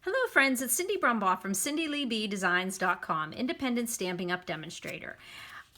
Hello friends, it's Cindy Brumbaugh from CindyLeeBDesigns.com, independent Stampin' Up demonstrator.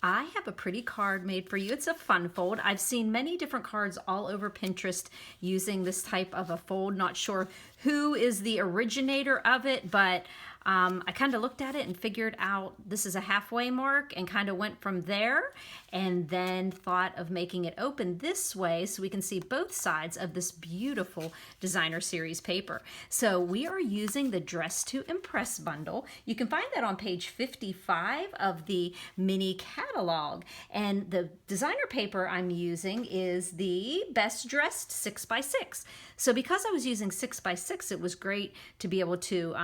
I have a pretty card made for you. It's a fun fold. I've seen many different cards all over Pinterest using this type of a fold. Not sure who is the originator of it, but I kind of looked at it and figured out this is a halfway mark and kind of went from there, and then thought of making it open this way so we can see both sides of this beautiful designer series paper. So we are using the Dress to Impress bundle. You can find that on page 55 of the mini catalog, and the designer paper I'm using is the Best Dressed 6x6. So because I was using 6x6, it was great to be able to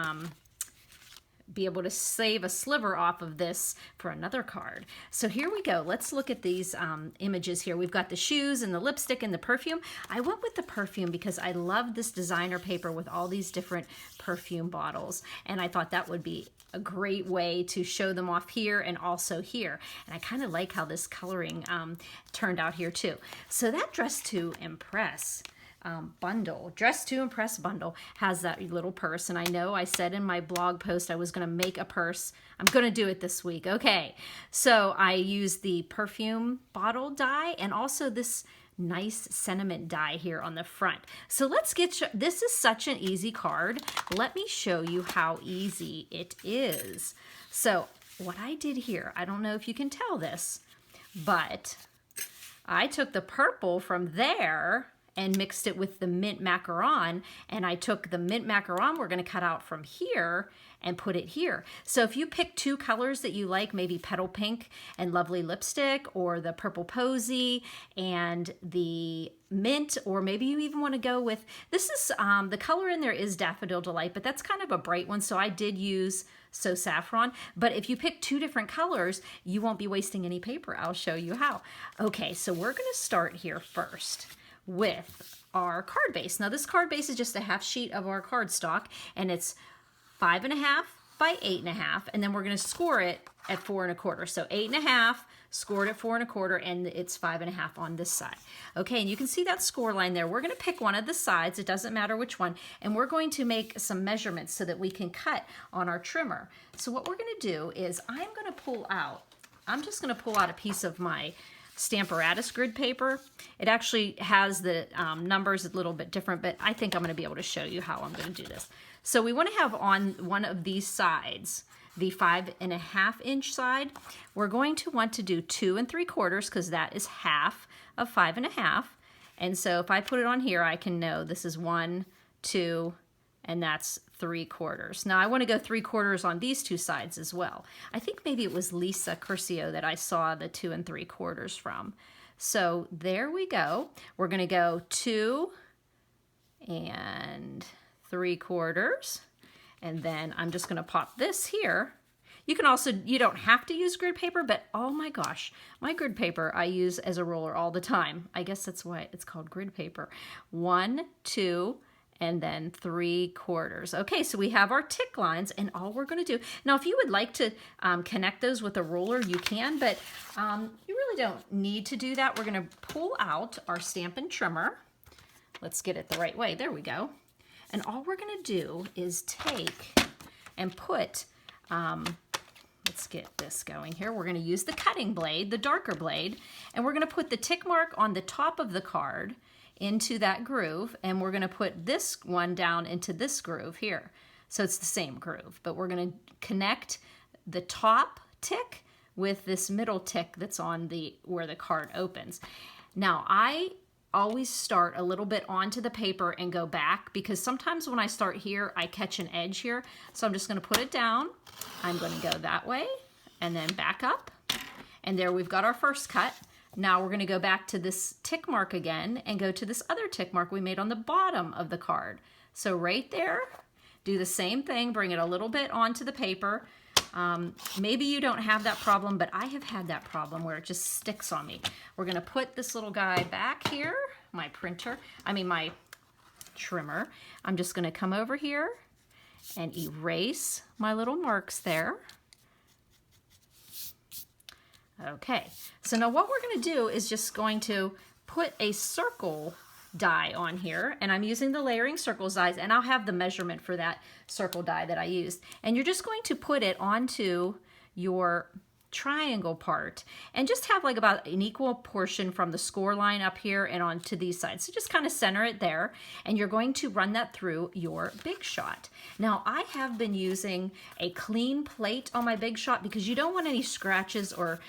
save a sliver off of this for another card. So here we go. Let's look at these images here. We've got the shoes and the lipstick and the perfume. I went with the perfume because I love this designer paper with all these different perfume bottles, and I thought that would be a great way to show them off here and also here. And I kind of like how this coloring turned out here too. So that Dress to Impress bundle, Dress to Impress bundle, has that little purse. And I know I said in my blog post I was going to make a purse. I'm going to do it this week. Okay, so I used the perfume bottle die and also this nice sentiment die here on the front. So let's get, this is such an easy card. Let me show you how easy it is. So what I did here, I don't know if you can tell this, but I took the purple from there and mixed it with the mint macaron, and I took the mint macaron we're going to cut out from here and put it here. So if you pick two colors that you like, maybe Petal Pink and Lovely Lipstick, or the Purple Posy and the mint, or maybe you even want to go with, this is, the color in there is Daffodil Delight, but that's kind of a bright one, so I did use So Saffron. But if you pick two different colors, you won't be wasting any paper. I'll show you how. Okay, so we're going to start here first with our card base. Now this card base is just a half sheet of our cardstock, and it's 5.5 by 8.5, and then we're going to score it at 4 1/4. So 8.5 scored at 4 1/4, and it's 5.5 on this side. Okay, and you can see that score line there. We're going to pick one of the sides, it doesn't matter which one, and we're going to make some measurements so that we can cut on our trimmer. So what we're going to do is I'm just going to pull out a piece of my Stamparatus grid paper. It actually has the numbers a little bit different, but I think I'm going to be able to show you how I'm going to do this. So we want to have on one of these sides, the 5.5 inch side, we're going to want to do 2 3/4 because that is half of 5.5. And so if I put it on here, I can know this is 1, 2, and that's 3/4. Now I want to go 3/4 on these two sides as well. I think maybe it was Lisa Curcio that I saw the 2 3/4 from. So there we go. We're going to go 2 3/4, and then I'm just going to pop this here. You can also, you don't have to use grid paper, but oh my gosh, my grid paper I use as a roller all the time. I guess that's why it's called grid paper. 1, 2, and then 3/4. Okay, so we have our tick lines, and all we're going to do, now if you would like to connect those with a ruler, you can, but you really don't need to do that. We're going to pull out our Stampin' Trimmer. Let's get it the right way. There we go. And all we're going to do is take and put, let's get this going here. We're going to use the cutting blade, the darker blade, and we're going to put the tick mark on the top of the card into that groove, and we're going to put this one down into this groove here. So it's the same groove, but we're going to connect the top tick with this middle tick that's on the where the card opens. Now I always start a little bit onto the paper and go back, because sometimes when I start here I catch an edge here. So I'm just going to put it down. I'm going to go that way and then back up, and there we've got our first cut. Now we're going to go back to this tick mark again and go to this other tick mark we made on the bottom of the card. So right there, do the same thing, bring it a little bit onto the paper. Maybe you don't have that problem, but I have had that problem where it just sticks on me. We're going to put this little guy back here, my trimmer. I'm just going to come over here and erase my little marks there. Okay, so now what we're going to do is just going to put a circle die on here, and I'm using the layering circles dies, and I'll have the measurement for that circle die that I used. And you're just going to put it onto your triangle part and just have like about an equal portion from the score line up here and onto these sides. So just kind of center it there, and you're going to run that through your Big Shot. Now I have been using a clean plate on my Big Shot because you don't want any scratches or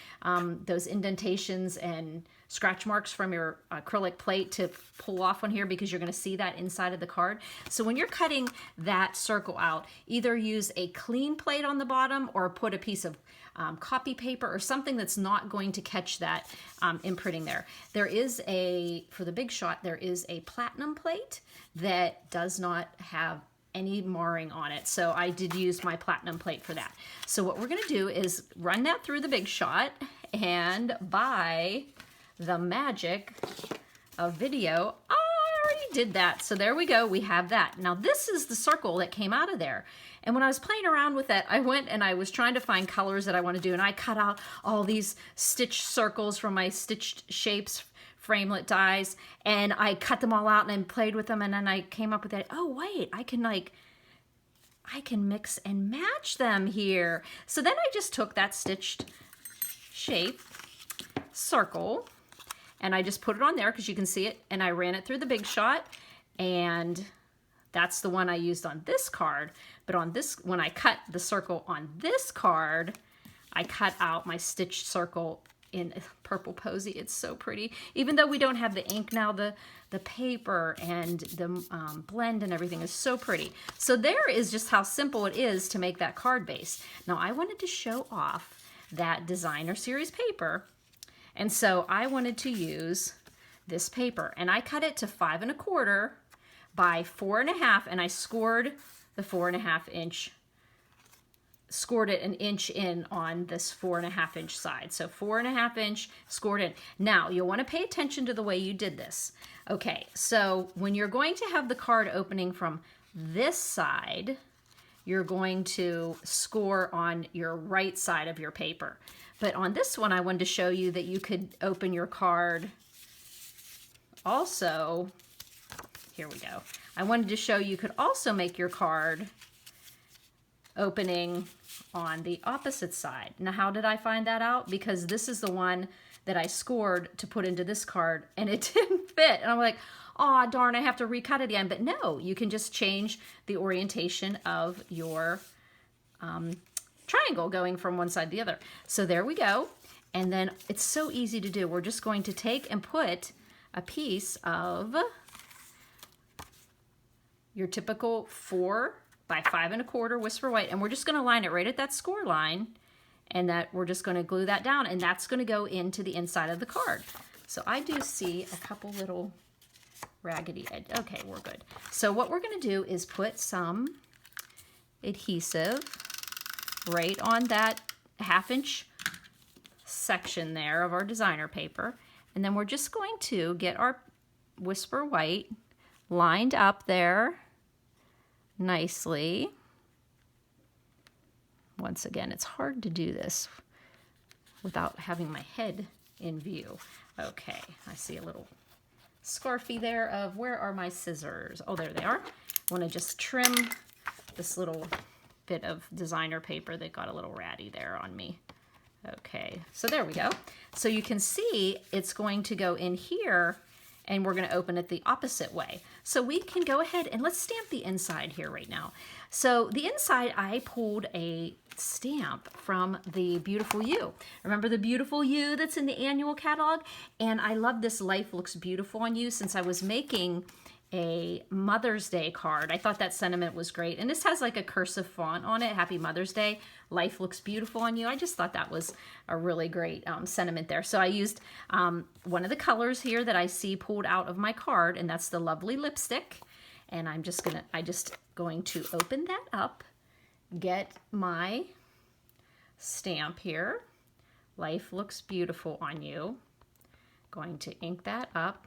those indentations and scratch marks from your acrylic plate to pull off on here, because you're going to see that inside of the card. So when you're cutting that circle out, either use a clean plate on the bottom or put a piece of copy paper or something that's not going to catch that imprinting there. There is for the Big Shot, there is a platinum plate that does not have any marring on it. So I did use my platinum plate for that. So what we're going to do is run that through the Big Shot, and by the magic of video, I already did that. So there we go, we have that. Now this is the circle that came out of there. And when I was playing around with it, I went and I was trying to find colors that I want to do, and I cut out all these stitched circles from my Stitched Shapes framelit dies, and I cut them all out and played with them, and then I came up with that, oh wait, I can mix and match them here. So then I just took that Stitched Shape circle, and I just put it on there because you can see it, and I ran it through the Big Shot, and that's the one I used on this card. But on this, when I cut the circle on this card, I cut out my stitched circle in Purple Posy. It's so pretty. Even though we don't have the ink now, the paper and the blend and everything is so pretty. So there is just how simple it is to make that card base. Now I wanted to show off that designer series paper, and so I wanted to use this paper, and I cut it to 5 1/4 by 4 1/2, and I scored the 4 1/2 inch, scored it an inch in on this 4 1/2 inch side. So 4 1/2 inch scored in. Now you'll want to pay attention to the way you did this. Okay, so when you're going to have the card opening from this side, you're going to score on your right side of your paper. But on this one, I wanted to show you that you could open your card also. Here we go. I wanted to show you could also make your card opening on the opposite side. Now, how did I find that out? Because this is the one that I scored to put into this card, and it didn't fit. And I'm like, oh, darn, I have to recut it again. But no, you can just change the orientation of your triangle going from one side to the other. So there we go. And then it's so easy to do. We're just going to take and put a piece of your typical 4 by 5 1/4 Whisper White, and we're just going to line it right at that score line, and that we're just going to glue that down, and that's going to go into the inside of the card. So I do see a couple little raggedy edge. Okay, we're good. So what we're going to do is put some adhesive right on that 1/2 inch section there of our designer paper, and then we're just going to get our Whisper White lined up there nicely. Once again, it's hard to do this without having my head in view. Okay, I see a little scarfy there of, where are my scissors? Oh, there they are. I want to just trim this little bit of designer paper that got a little ratty there on me. Okay, so there we go. So you can see it's going to go in here, and we're going to open it the opposite way. So we can go ahead and let's stamp the inside here right now. So the inside, I pulled a stamp from the Beautiful You. Remember the Beautiful You that's in the annual catalog? And I love this Life Looks Beautiful on You. Since I was making a Mother's Day card, I thought that sentiment was great. And this has like a cursive font on it, Happy Mother's Day, Life Looks Beautiful on You. I just thought that was a really great sentiment there. So I used one of the colors here that I see pulled out of my card, and that's the Lovely Lipstick. And I'm just going to open that up, get my stamp here, Life Looks Beautiful on You. Going to ink that up.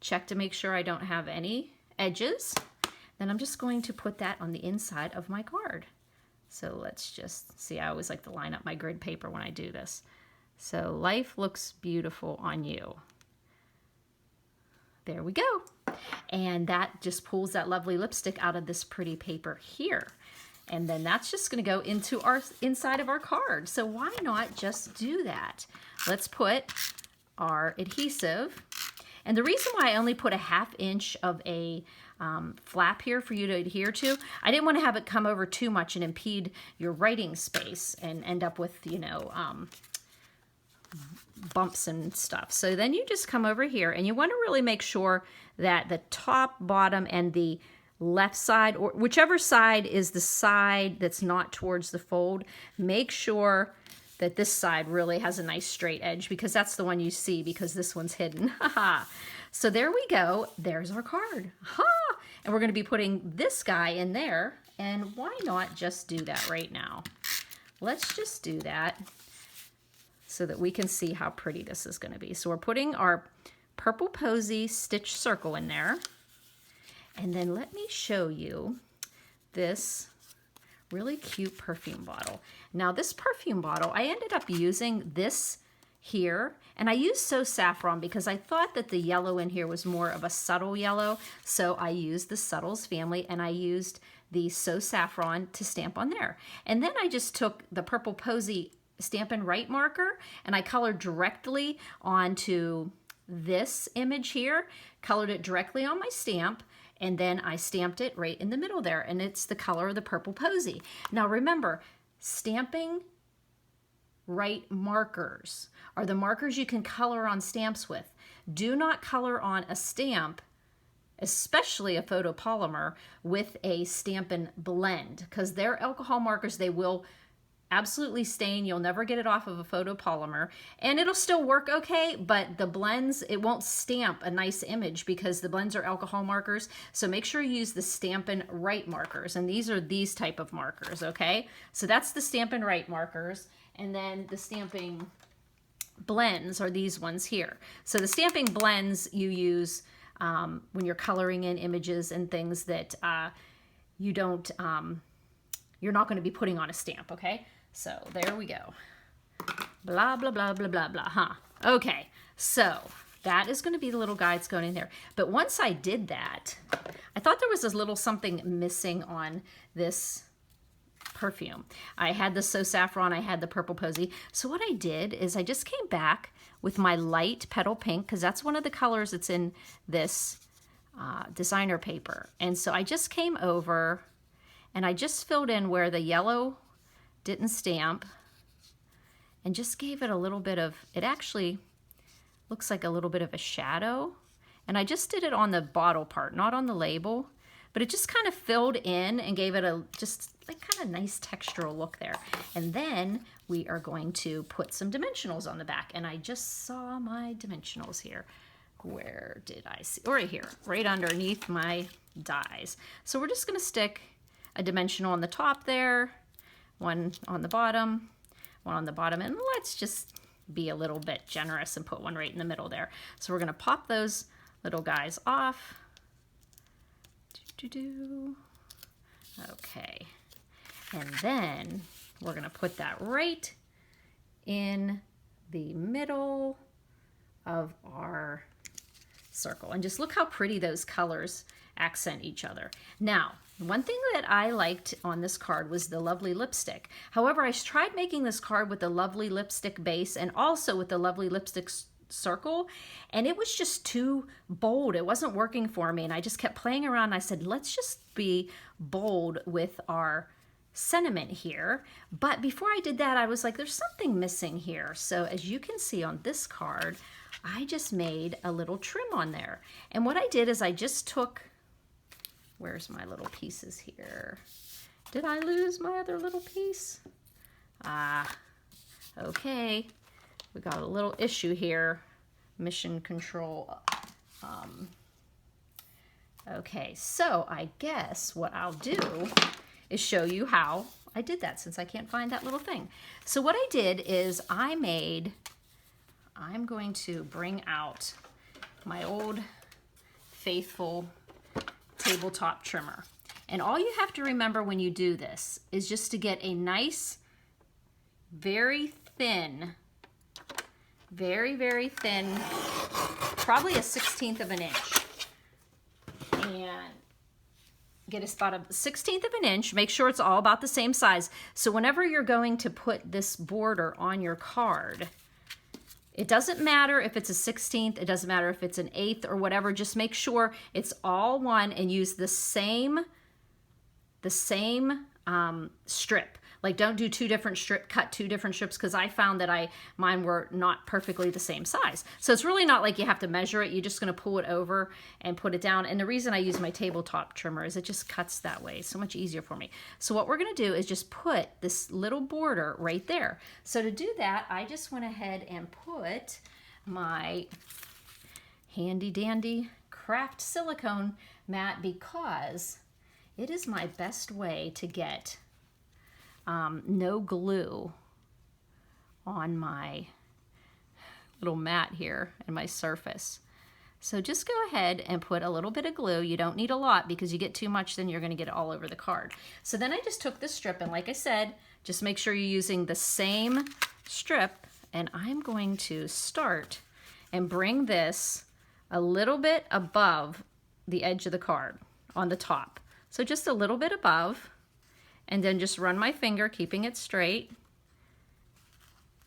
Check to make sure I don't have any edges. Then I'm just going to put that on the inside of my card. So let's just see, I always like to line up my grid paper when I do this. So Life Looks Beautiful on You. There we go. And that just pulls that lovely lipstick out of this pretty paper here. And then that's just going to go into our inside of our card. So why not just do that? Let's put our adhesive. And the reason why I only put a 1/2 inch of a flap here for you to adhere to, I didn't want to have it come over too much and impede your writing space and end up with, you know, bumps and stuff. So then you just come over here and you want to really make sure that the top, bottom, and the left side, or whichever side is the side that's not towards the fold, make sure that this side really has a nice straight edge, because that's the one you see, because this one's hidden. So there we go. There's our card. And we're going to be putting this guy in there. And why not just do that right now? Let's just do that so that we can see how pretty this is going to be. So we're putting our Purple Posy stitch circle in there. And then let me show you this really cute perfume bottle. Now this perfume bottle, I ended up using this here, and I used So Saffron because I thought that the yellow in here was more of a subtle yellow. So I used the Subtles family, and I used the So Saffron to stamp on there. And then I just took the Purple Posy Stampin' Right marker and I colored directly onto this image here, colored it directly on my stamp, and then I stamped it right in the middle there, and it's the color of the Purple Posy. Now remember, Stampin' Right markers are the markers you can color on stamps with. Do not color on a stamp, especially a photopolymer, with a Stampin' Blend, because they're alcohol markers. They will absolutely stain. You'll never get it off of a photopolymer, and it'll still work okay, but the blends, it won't stamp a nice image because the blends are alcohol markers. So make sure you use the Stampin' Right markers, and these are these type of markers, okay? So that's the Stampin' Right markers, and then the Stampin' Blends are these ones here. So the Stampin' Blends you use when you're coloring in images and things that you don't, you're not going to be putting on a stamp, okay? So there we go. Blah, blah, blah, blah, blah, blah, huh? Okay, so that is going to be the little guides going in there. But once I did that, I thought there was a little something missing on this perfume. I had the So Saffron, I had the Purple Posy. So what I did is I just came back with my light Petal Pink, because that's one of the colors that's in this designer paper. And so I just came over and I just filled in where the yellow didn't stamp and just gave it a little bit of, it actually looks like a little bit of a shadow. And I just did it on the bottle part, not on the label, but it just kind of filled in and gave it a just like kind of nice textural look there. And then we are going to put some dimensionals on the back. And I just saw my dimensionals here. Where did I see? Right here, right underneath my dies. So we're just going to stick a dimensional on the top there, one on the bottom, and let's just be a little bit generous and put one right in the middle there. So we're going to pop those little guys off. Okay, and then we're going to put that right in the middle of our circle, and just look how pretty those colors accent each other. Now, one thing that I liked on this card was the lovely lipstick. However, I tried making this card with the lovely lipstick base and also with the lovely lipstick circle, and it was just too bold. It wasn't working for me, and I just kept playing around. And I said, let's just be bold with our sentiment here. But before I did that, I was like, there's something missing here. So as you can see on this card, I just made a little trim on there. And what I did is I just took, where's my little pieces here? Did I lose my other little piece? Okay. We got a little issue here. Mission control. Okay, so I guess what I'll do is show you how I did that, since I can't find that little thing. So what I did is I'm going to bring out my old faithful tabletop trimmer. And all you have to remember when you do this is just to get a nice, very thin, very, very thin, probably a 1/16 of an inch. and get about a 1/16 of an inch. Make sure it's all about the same size. So whenever you're going to put this border on your card, it doesn't matter if it's a 1/16, it doesn't matter if it's an 1/8 or whatever. Just make sure it's all one and use the same strip. Like, don't do cut two different strips, because I found that mine were not perfectly the same size. So it's really not like you have to measure it. You're just going to pull it over and put it down. And the reason I use my tabletop trimmer is it just cuts that way. It's so much easier for me. So what we're going to do is just put this little border right there. So to do that, I just went ahead and put my handy dandy craft silicone mat, because it is my best way to get no glue on my little mat here and my surface. So just go ahead and put a little bit of glue. You don't need a lot, because you get too much, then you're going to get it all over the card. So then I just took this strip, and like I said, just make sure you're using the same strip, and I'm going to start and bring this a little bit above the edge of the card on the top. So just a little bit above, and then just run my finger, keeping it straight.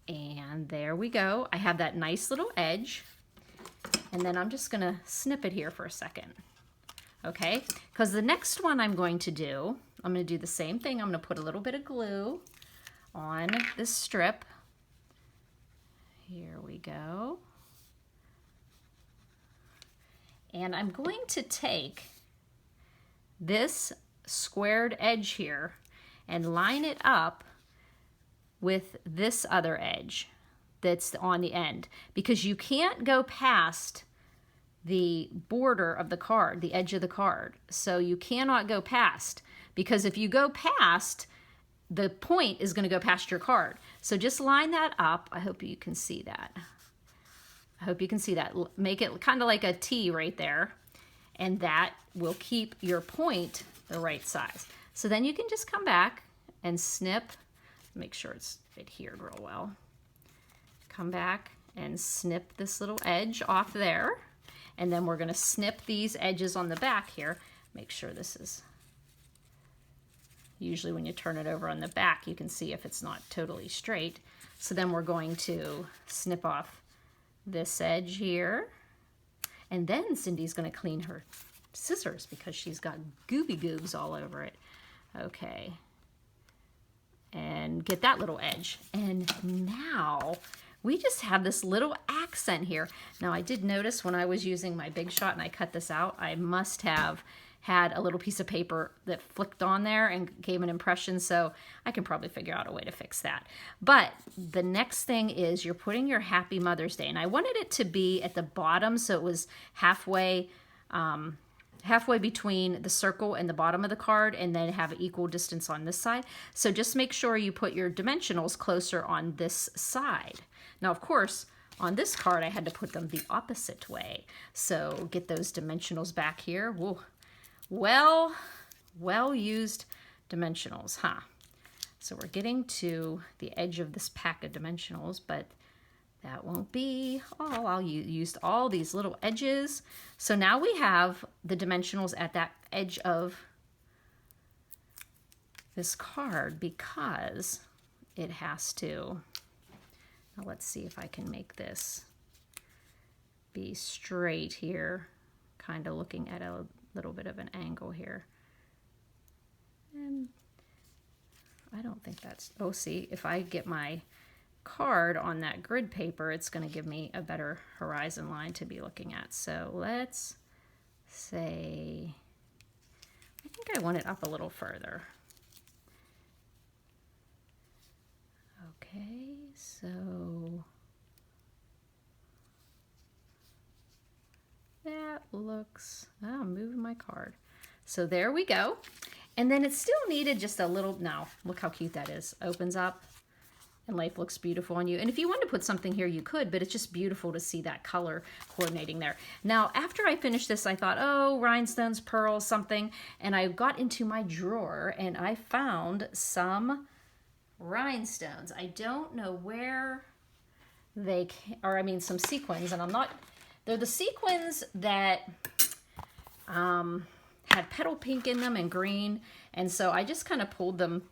And there we go. I have that nice little edge. And then I'm just gonna snip it here for a second. Okay, because the next one I'm going to do the same thing. I'm gonna put a little bit of glue on this strip. Here we go. And I'm going to take this squared edge here and line it up with this other edge that's on the end, because you can't go past the border of the card, the edge of the card. So you cannot go past, because if you go past, the point is going to go past your card. So just line that up. I hope you can see that. I hope you can see that. Make it kind of like a T right there, and that will keep your point the right size. So then you can just come back and snip, make sure it's adhered real well. Come back and snip this little edge off there. And then we're going to snip these edges on the back here. Make sure this is, usually when you turn it over on the back, you can see if it's not totally straight. So then we're going to snip off this edge here. And then Cindy's going to clean her scissors, because she's got gooby goobs all over it. Okay. And get that little edge. And now we just have this little accent here. Now I did notice when I was using my Big Shot and I cut this out, I must have had a little piece of paper that flicked on there and gave an impression, so I can probably figure out a way to fix that. But the next thing is you're putting your Happy Mother's Day, and I wanted it to be at the bottom, so it was halfway between the circle and the bottom of the card, and then have an equal distance on this side. So just make sure you put your dimensionals closer on this side. Now, of course, on this card, I had to put them the opposite way. So get those dimensionals back here. Whoa. Well used dimensionals, huh? So we're getting to the edge of this pack of dimensionals, but that won't be all. I'll use all these little edges. So now we have the dimensionals at that edge of this card, because it has to. Now let's see if I can make this be straight here, kind of looking at a little bit of an angle here. And I don't think that's, oh, see, if I get my card on that grid paper, it's going to give me a better horizon line to be looking at. So let's say, I think I want it up a little further. Okay, so that looks, oh, I'm moving my card. So there we go. And then it still needed just a little, now look how cute that is. Opens up and life looks beautiful on you. And if you wanted to put something here, you could, but it's just beautiful to see that color coordinating there. Now, after I finished this, I thought, oh, rhinestones, pearls, something. And I got into my drawer and I found some rhinestones. I don't know where they, or I mean some sequins, and I'm not, they're the sequins that had petal pink in them and green. And so I just kind of pulled them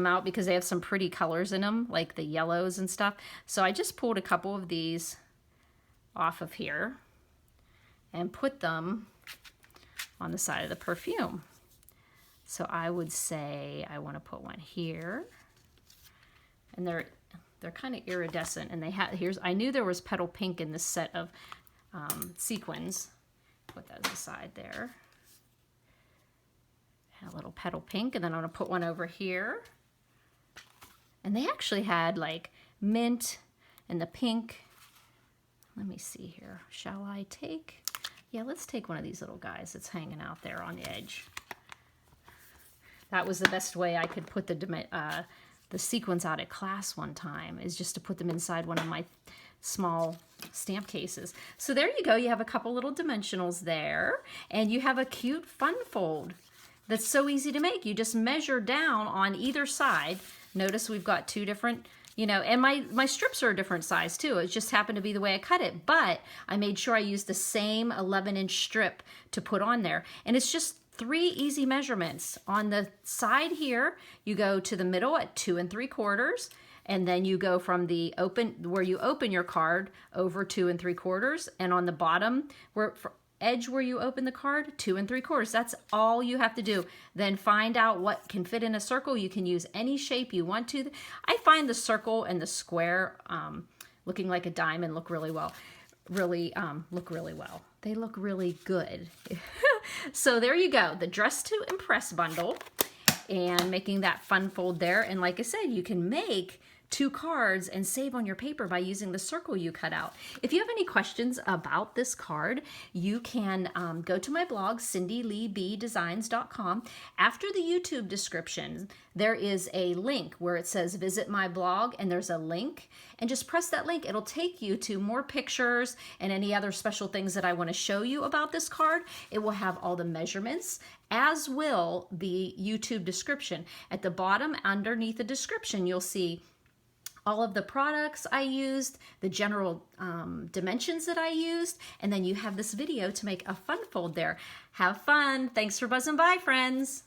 out because they have some pretty colors in them, like the yellows and stuff. So I just pulled a couple of these off of here and put them on the side of the perfume. So I would say I want to put one here, and they're kind of iridescent, and they have, I knew there was petal pink in this set of sequins. Put those aside there. And a little petal pink, and then I'm going to put one over here. And they actually had like mint and the pink. Let me see here. Shall I take? Yeah, let's take one of these little guys that's hanging out there on the edge. That was the best way I could put the sequins out at class one time, is just to put them inside one of my small stamp cases. So there you go. You have a couple little dimensionals there, and you have a cute fun fold that's so easy to make. You just measure down on either side. Notice we've got two different, you know, and my strips are a different size too. It just happened to be the way I cut it, but I made sure I used the same 11-inch strip to put on there. And it's just 3 easy measurements. On the side here, you go to the middle at 2 3/4, and then you go from the where you open your card over 2 3/4, and on the bottom edge where you open the card, 2 3/4. That's all you have to do. Then find out what can fit in a circle. You can use any shape you want to. I find the circle and the square looking like a diamond look really well. Look really well. They look really good. So there you go, the Dress to Impress bundle, and making that fun fold there. And like I said, you can make 2 cards and save on your paper by using the circle you cut out. If you have any questions about this card, you can go to my blog, cindyleebdesigns.com. After the YouTube description, there is a link where it says visit my blog, and there's a link, and just press that link. It'll take you to more pictures and any other special things that I want to show you about this card. It will have all the measurements, as will the YouTube description. At the bottom, underneath the description, you'll see all of the products I used, the general dimensions that I used, and then you have this video to make a fun fold there. Have fun. Thanks for buzzing by, friends.